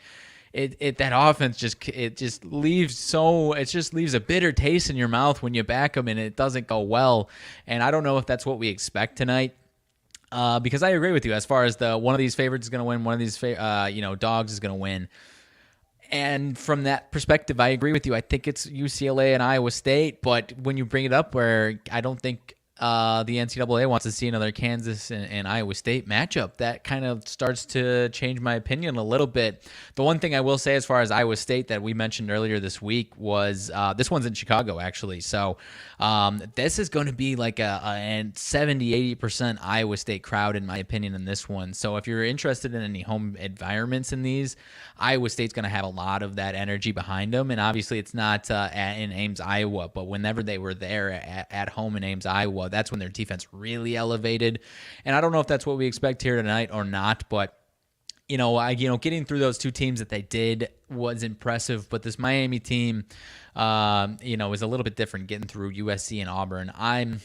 that offense just leaves a bitter taste in your mouth when you back them and it doesn't go well. And I don't know if that's what we expect tonight. Because I agree with you as far as one of these favorites is going to win, one of these dogs is going to win. And from that perspective, I agree with you. I think it's UCLA and Iowa State, but when you bring it up where I don't think the NCAA wants to see another Kansas and Iowa State matchup, that kind of starts to change my opinion a little bit. The one thing I will say as far as Iowa State that we mentioned earlier this week was this one's in Chicago, actually. So this is going to be like a 70, 80% Iowa State crowd, in my opinion, in this one. So if you're interested in any home environments in these, Iowa State's going to have a lot of that energy behind them. And obviously it's not in Ames, Iowa, but whenever they were there at home in Ames, Iowa, that's when their defense really elevated. And I don't know if that's what we expect here tonight or not, but getting through those two teams that they did was impressive. But this Miami team, is a little bit different getting through USC and Auburn. I'm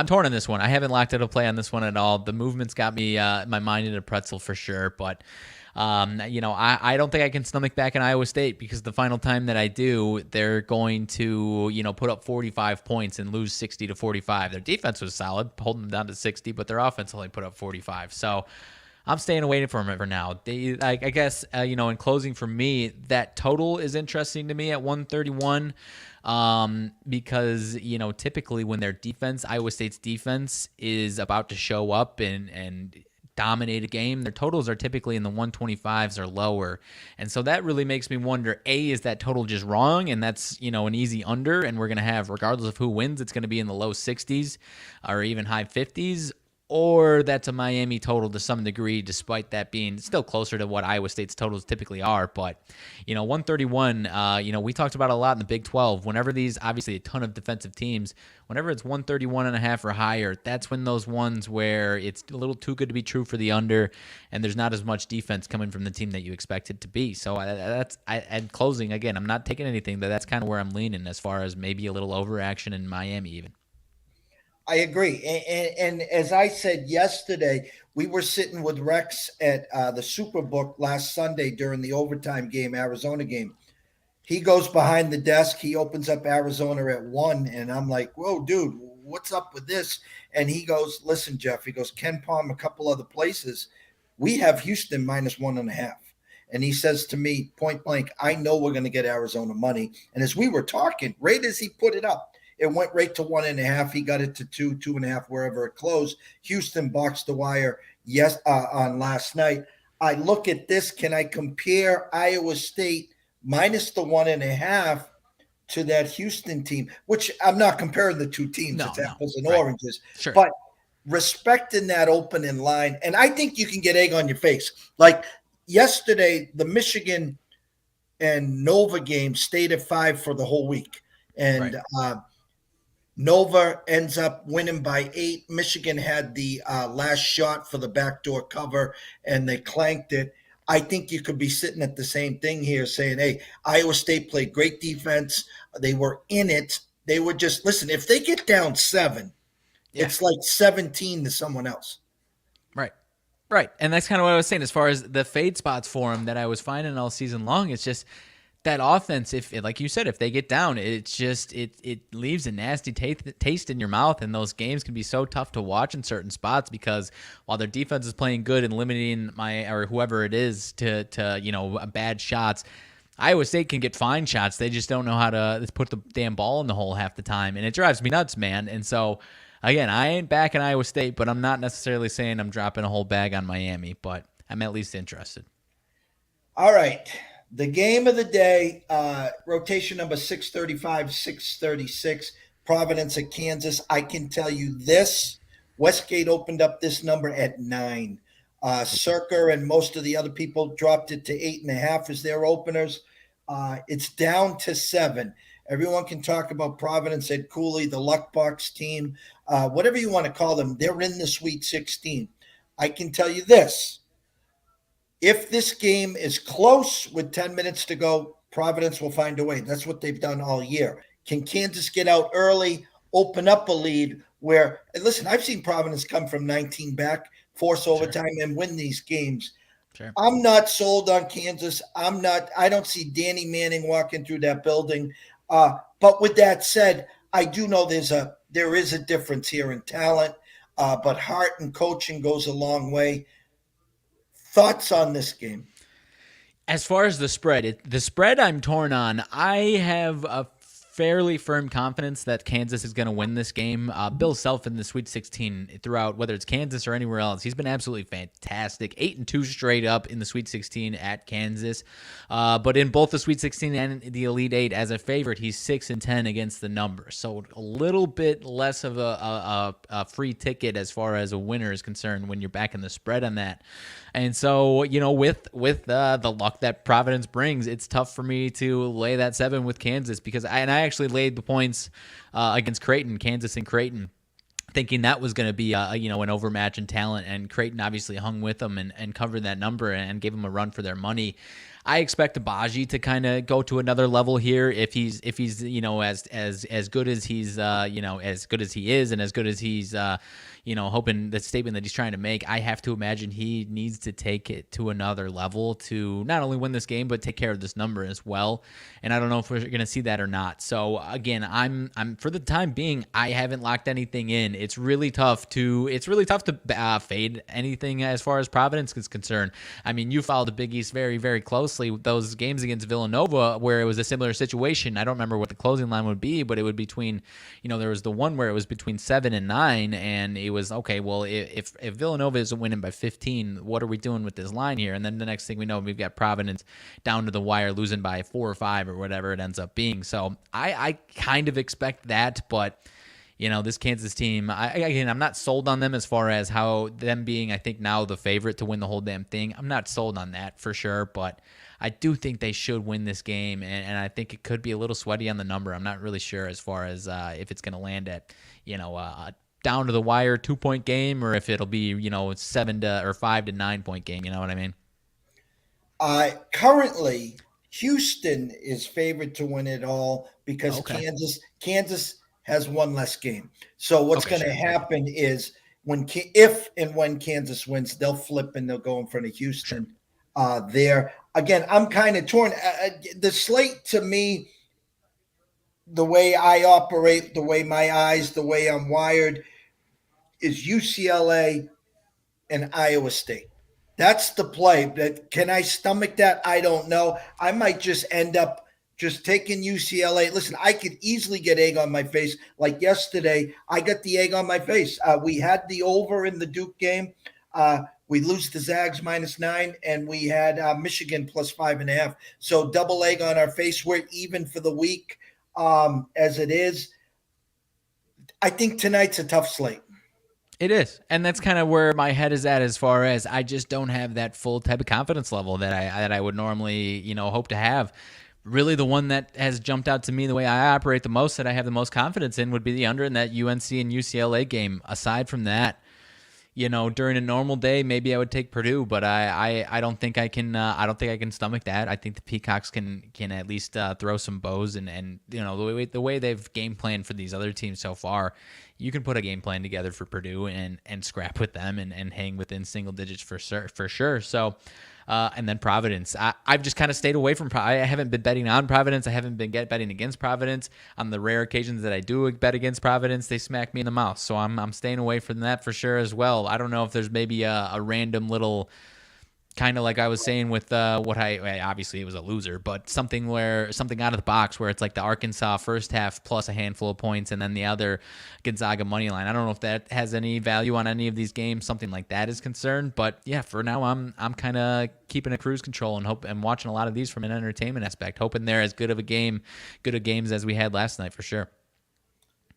torn on this one. I haven't locked out a play on this one at all. The movement's got me my mind in a pretzel for sure, but I don't think I can stomach back in Iowa State because the final time that I do, they're going to, put up 45 points and lose 60-45. Their defense was solid, holding them down to 60, but their offense only put up 45. So I'm staying away from it for now. I guess, in closing for me, that total is interesting to me at 131. Because, typically when their defense, Iowa State's defense, is about to show up and dominate a game, their totals are typically in the 125s or lower. And so that really makes me wonder, A, is that total just wrong? And that's, an easy under, and we're going to have, regardless of who wins, it's going to be in the low 60s or even high 50s. Or that's a Miami total to some degree, despite that being still closer to what Iowa State's totals typically are. But, 131, we talked about a lot in the Big 12. Whenever these, obviously a ton of defensive teams, whenever it's 131.5 or higher, that's when those ones where it's a little too good to be true for the under, and there's not as much defense coming from the team that you expect it to be. So and closing, again, I'm not taking anything, but that's kind of where I'm leaning as far as maybe a little overaction in Miami even. I agree. And as I said yesterday, we were sitting with Rex at the Superbook last Sunday during the overtime game, Arizona game. He goes behind the desk. He opens up Arizona at 1. And I'm like, whoa, dude, what's up with this? And he goes, listen, Jeff, he goes, Ken Palm, a couple other places. We have Houston minus 1.5. And he says to me, point blank, I know we're going to get Arizona money. And as we were talking, right as he put it up, it went right to 1.5. He got it to 2, 2.5, wherever it closed. Houston boxed the wire on last night. I look at this. Can I compare Iowa State minus the 1.5 to that Houston team? Which I'm not comparing the two teams. It's apples and oranges. Sure. But respecting that opening line. And I think you can get egg on your face. Like yesterday, the Michigan and Nova game stayed at 5 for the whole week. And Nova ends up winning by 8. Michigan had the last shot for the backdoor cover, and they clanked it. I think you could be sitting at the same thing here saying, hey, Iowa State played great defense. They were in it. They were just, listen, if they get down 7, it's like 17 to someone else. Right. And that's kind of what I was saying as far as the fade spots for them that I was finding all season long. It's just that offense, if like you said, if they get down, it's just it leaves a nasty taste in your mouth, and those games can be so tough to watch in certain spots because while their defense is playing good and limiting whoever it is to bad shots, Iowa State can get fine shots. They just don't know how to put the damn ball in the hole half the time, and it drives me nuts, man. And so again, I ain't backing Iowa State, but I'm not necessarily saying I'm dropping a whole bag on Miami, but I'm at least interested. All right. The game of the day, rotation number 635, 636, Providence at Kansas. I can tell you this, Westgate opened up this number at 9. Circa and most of the other people dropped it to 8.5 as their openers. It's down to 7. Everyone can talk about Providence, Ed Cooley, the Luck Box team, whatever you want to call them. They're in the Sweet 16. I can tell you this. If this game is close with 10 minutes to go, Providence will find a way. That's what they've done all year. Can Kansas get out early, open up a lead where, and listen, I've seen Providence come from 19 back, force overtime, and win these games. Sure. I'm not sold on Kansas. I don't see Danny Manning walking through that building. But with that said, I do know there is a difference here in talent. But heart and coaching goes a long way. Thoughts on this game? As far as the spread I'm torn on. I have a fairly firm confidence that Kansas is going to win this game. Bill Self in the Sweet 16 throughout, whether it's Kansas or anywhere else, he's been absolutely fantastic. 8-2 straight up in the Sweet 16 at Kansas, but in both the Sweet 16 and the Elite Eight as a favorite, he's 6-10 against the number. So a little bit less of a free ticket as far as a winner is concerned when you're backing the spread on that. And so, with the luck that Providence brings, it's tough for me to lay that 7 with Kansas because I actually laid the points against Creighton, Kansas and Creighton, thinking that was going to be an overmatch in talent, and Creighton obviously hung with them and covered that number and gave them a run for their money. I expect Abaji to kind of go to another level here if he's as good as he's as good as he is and as good as he's hoping the statement that he's trying to make. I have to imagine he needs to take it to another level to not only win this game but take care of this number as well. And I don't know if we're going to see that or not. So again, I'm for the time being, I haven't locked anything in. It's really tough to fade anything as far as Providence is concerned. I mean, you followed the Big East very, very closely. Those games against Villanova where it was a similar situation. I don't remember what the closing line would be, but it would between, there was the one where it was between 7 and 9, and it was okay. Well, if Villanova isn't winning by 15, what are we doing with this line here? And then the next thing we know, we've got Providence down to the wire, losing by 4 or 5 or whatever it ends up being. So I kind of expect that, but this Kansas team, I'm not sold on them as far as how them being, I think, now the favorite to win the whole damn thing. I'm not sold on that for sure, but I do think they should win this game, and I think it could be a little sweaty on the number. I'm not really sure as far as if it's going to land at, down to the wire 2-point game, or if it'll be, 5 to 9 point game. You know what I mean? Currently, Houston is favored to win it all because Okay. Kansas has one less game. So what's Okay, going to sure. happen is if and when Kansas wins, they'll flip and they'll go in front of Sure. Houston. There again, I'm kind of torn. The slate to me, the way I operate, the way my eyes, the way I'm wired, is UCLA and Iowa State. That's the play. Can I stomach that? I don't know. I might just end up just taking UCLA. Listen, I could easily get egg on my face. Like yesterday, I got the egg on my face. We had the over in the Duke game. We lose the Zags -9, and we had Michigan +5.5. So double egg on our face. We're even for the week as it is. I think tonight's a tough slate. It is, and that's kind of where my head is at as far as I just don't have that full type of confidence level that I would normally hope to have. Really, the one that has jumped out to me the way I operate the most, that I have the most confidence in, would be the under in that UNC and UCLA game. Aside from that, during a normal day, maybe I would take Purdue, but I don't think I can. I don't think I can stomach that. I think the Peacocks can at least throw some bows, and the way they've game planned for these other teams so far, you can put a game plan together for Purdue and scrap with them and hang within single digits for sure. So. And then Providence. I've just kind of stayed away from. I haven't been betting on Providence. I haven't been betting against Providence. On the rare occasions that I do bet against Providence, they smack me in the mouth. So I'm staying away from that for sure as well. I don't know if there's maybe a random little, kind of like I was saying with obviously it was a loser, but something out of the box where it's like the Arkansas first half plus a handful of points and then the other Gonzaga money line. I don't know if that has any value on any of these games. Something like that is concerned, but yeah, for now I'm kind of keeping a cruise control and watching a lot of these from an entertainment aspect, hoping they're as good of games as we had last night for sure.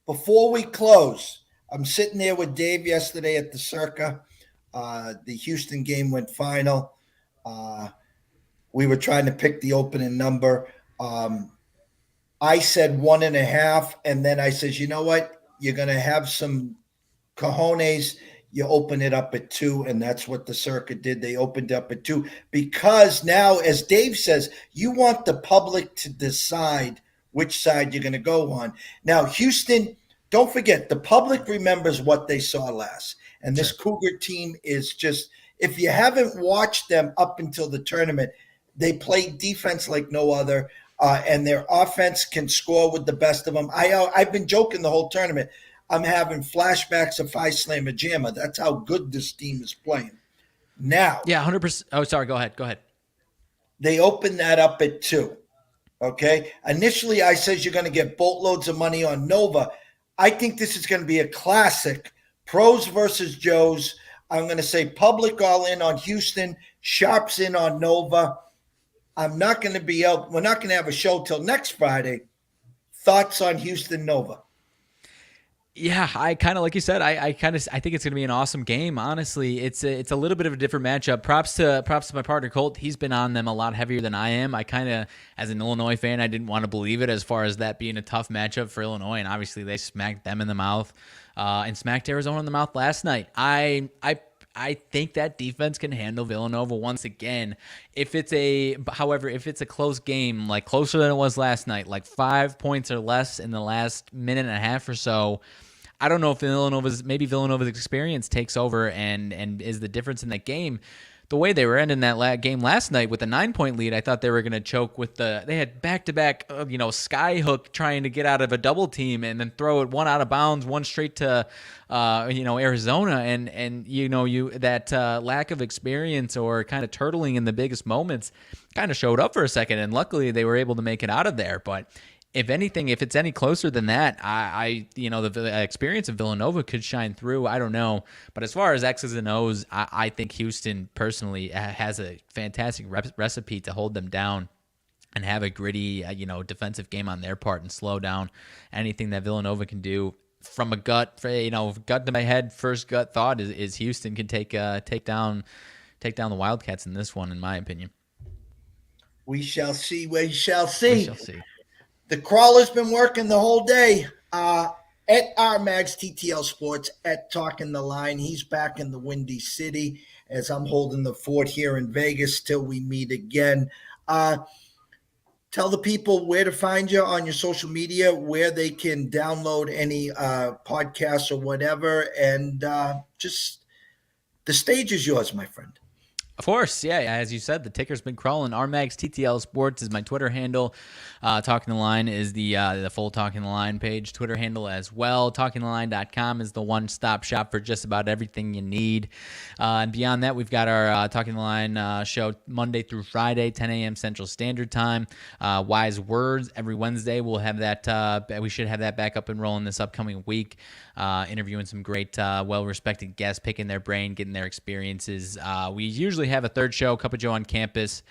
Before we close, I'm sitting there with Dave yesterday at the Circa. The Houston game went final. We were trying to pick the opening number. I said 1.5, and then I said, you know what? You're going to have some cojones. You open it up at 2, and that's what the Circa did. They opened up at 2 because now, as Dave says, you want the public to decide which side you're going to go on. Now, Houston, don't forget, the public remembers what they saw last. And this Sure. Cougar team is just, if you haven't watched them up until the tournament, they play defense like no other, and their offense can score with the best of them. I've been joking the whole tournament. I'm having flashbacks of Phi Slamma Jamma. That's how good this team is playing. Now, Yeah, 100%. Oh, sorry. Go ahead. they opened that up at 2. Okay. Initially, I said you're going to get boatloads of money on Nova. I think this is going to be a classic. Pros versus Joes. I'm going to say public all in on Houston, sharps in on Nova. I'm not going to be out. We're not going to have a show till next Friday. Thoughts on Houston Nova? Yeah, I kind of like you said. I think it's going to be an awesome game. Honestly, it's a little bit of a different matchup. Props to my partner Colt. He's been on them a lot heavier than I am. I kind of, as an Illinois fan, I didn't want to believe it as far as that being a tough matchup for Illinois, and obviously they smacked them in the mouth and smacked Arizona in the mouth last night. I think that defense can handle Villanova once again. However, if it's a close game, like closer than it was last night, like 5 points or less in the last minute and a half or so, I don't know if Villanova's experience takes over and is the difference in that game. The way they were ending that game last night with a 9-point lead, I thought they were going to choke with they had back-to-back, sky hook trying to get out of a double team and then throw it one out of bounds, one straight to, Arizona. And that lack of experience or kind of turtling in the biggest moments kind of showed up for a second. And luckily they were able to make it out of there. But if anything, if it's any closer than that, the experience of Villanova could shine through. I don't know. But as far as X's and O's, I think Houston personally has a fantastic recipe to hold them down and have a gritty, defensive game on their part and slow down anything that Villanova can do. From a gut to my head, first gut thought is Houston can take down the Wildcats in this one, in my opinion. We shall see. We shall see. The crawler's been working the whole day at our Mags TTL Sports at Talking the Line. He's back in the Windy City as I'm holding the fort here in Vegas till we meet again. Tell the people where to find you on your social media, where they can download any podcasts or whatever. And just the stage is yours, my friend. Of course, yeah. As you said, the ticker's been crawling. RMAGS TTL Sports is my Twitter handle. Talking the Line is the full Talking the Line page, Twitter handle as well. TalkingTheLine.com is the one-stop shop for just about everything you need. And beyond that, we've got our Talking the Line show Monday through Friday, 10 a.m. Central Standard Time. Wise Words every Wednesday. We'll have that. We should have that back up and rolling this upcoming week. Interviewing some great, well-respected guests, picking their brain, getting their experiences. We usually have a third show, Cup of Joe on campus,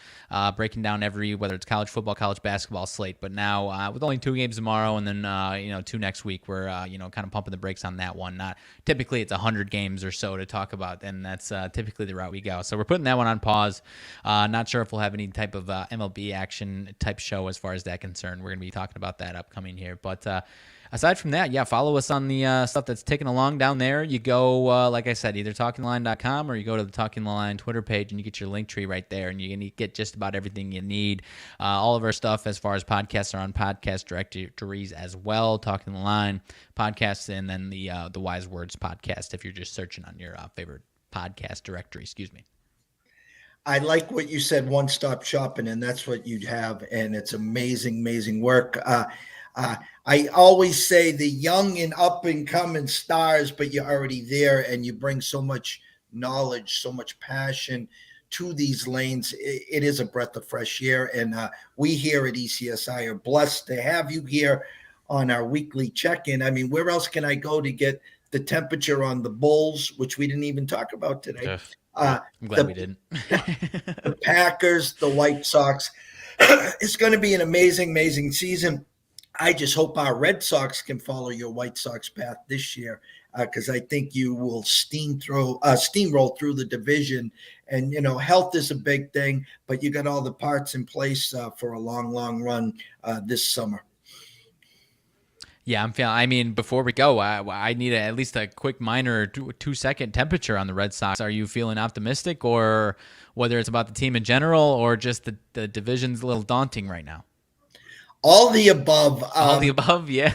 breaking down whether it's college football, college basketball slate. But now with only 2 games tomorrow and then 2 next week, we're kind of pumping the brakes on that one. Not typically it's 100 games or so to talk about, and that's typically the route we go. So we're putting that one on pause. Not sure if we'll have any type of MLB action type show as far as that concerned. We're going to be talking about that upcoming here, but. Aside from that, follow us on the stuff that's ticking along down there. You go, like I said, either TalkingTheLine.com or you go to the Talking the Line Twitter page and you get your link tree right there, and you get just about everything you need. All of our stuff as far as podcasts are on podcast directories as well. Talking the Line podcasts, and then the Wise Words podcast if you're just searching on your favorite podcast directory. Excuse me. I like what you said, one-stop shopping, and that's what you'd have, and it's amazing, amazing work. I always say the young and up-and-coming stars, but you're already there, and you bring so much knowledge, so much passion to these lanes. It is a breath of fresh air, and we here at ECSI are blessed to have you here on our weekly check-in. I mean, where else can I go to get the temperature on the Bulls, which we didn't even talk about today? I'm glad we didn't. The Packers, the White Sox. It's going to be an amazing, amazing season. I just hope our Red Sox can follow your White Sox path this year, because I think you will steamroll through the division. And, health is a big thing, but you got all the parts in place for a long, long run this summer. Yeah, I'm feeling. I mean, before we go, I need at least a quick minor 2-second temperature on the Red Sox. Are you feeling optimistic, or whether it's about the team in general or just the division's a little daunting right now? All the above. All the above, yeah.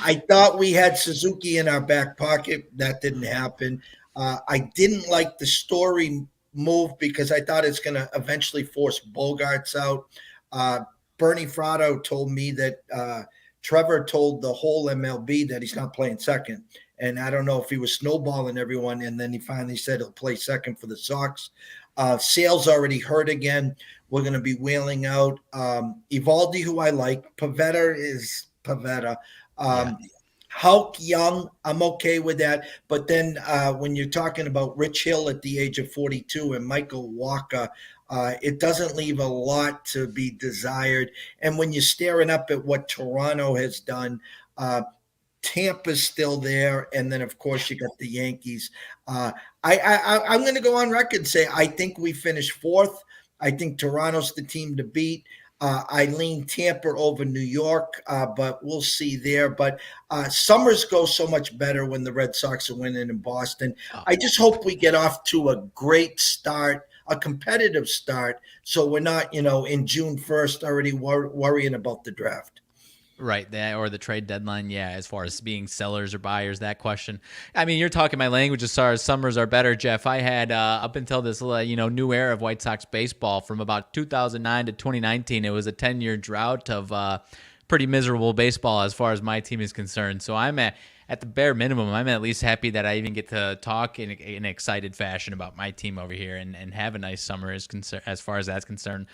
I thought we had Suzuki in our back pocket. That didn't happen. I didn't like the story move because I thought it's going to eventually force Bogarts out. Uh, Bernie Fratto told me that Trevor told the whole MLB that he's not playing second. And I don't know if he was snowballing everyone, and then he finally said he'll play second for the Sox. Sale's already hurt again. We're going to be wheeling out Evaldi, who I like. Pavetta is Pavetta. Hulk Young, I'm okay with that. But then when you're talking about Rich Hill at the age of 42 and Michael Walker, it doesn't leave a lot to be desired. And when you're staring up at what Toronto has done, Tampa's still there, and then of course you got the Yankees. I'm going to go on record and say I think we finished fourth. I think Toronto's the team to beat. I lean Tampa over New York, but we'll see there. But summers go so much better when the Red Sox are winning in Boston. I just hope we get off to a great start, a competitive start, so we're not, in June 1st already worrying about the draft. Right, that or the trade deadline, yeah, as far as being sellers or buyers, that question. I mean, you're talking my language as far as summers are better, Jeff. I had, up until this, new era of White Sox baseball from about 2009 to 2019, it was a 10-year drought of pretty miserable baseball as far as my team is concerned. So I'm at the bare minimum, I'm at least happy that I even get to talk in an excited fashion about my team over here and have a nice summer as far as that's concerned.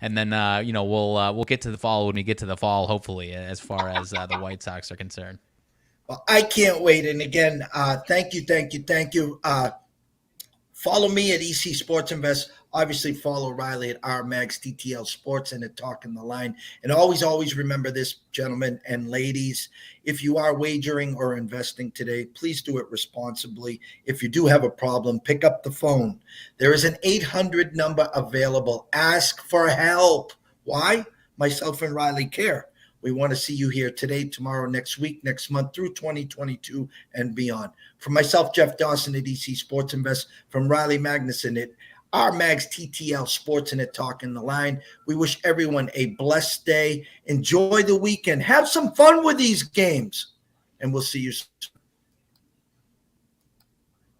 And then, we'll get to the fall when we get to the fall, hopefully, as far as the White Sox are concerned. Well, I can't wait. And again, thank you. Follow me at EC Sports Invest. Obviously, follow Riley at RMAGS TTL Sports and at Talking the Line. And always remember this, gentlemen and ladies. If you are wagering or investing today, please do it responsibly. If you do have a problem, pick up the phone. There is an 800 number available. Ask for help. Why? Myself and Riley care. We want to see you here today, tomorrow, next week, next month, through 2022 and beyond. From myself, Jeff Dawson at EC Sports Invest, from Riley Magnuson at RMAGS TTL Sports and at Talking the Line, we wish everyone a blessed day. Enjoy the weekend. Have some fun with these games. And we'll see you soon.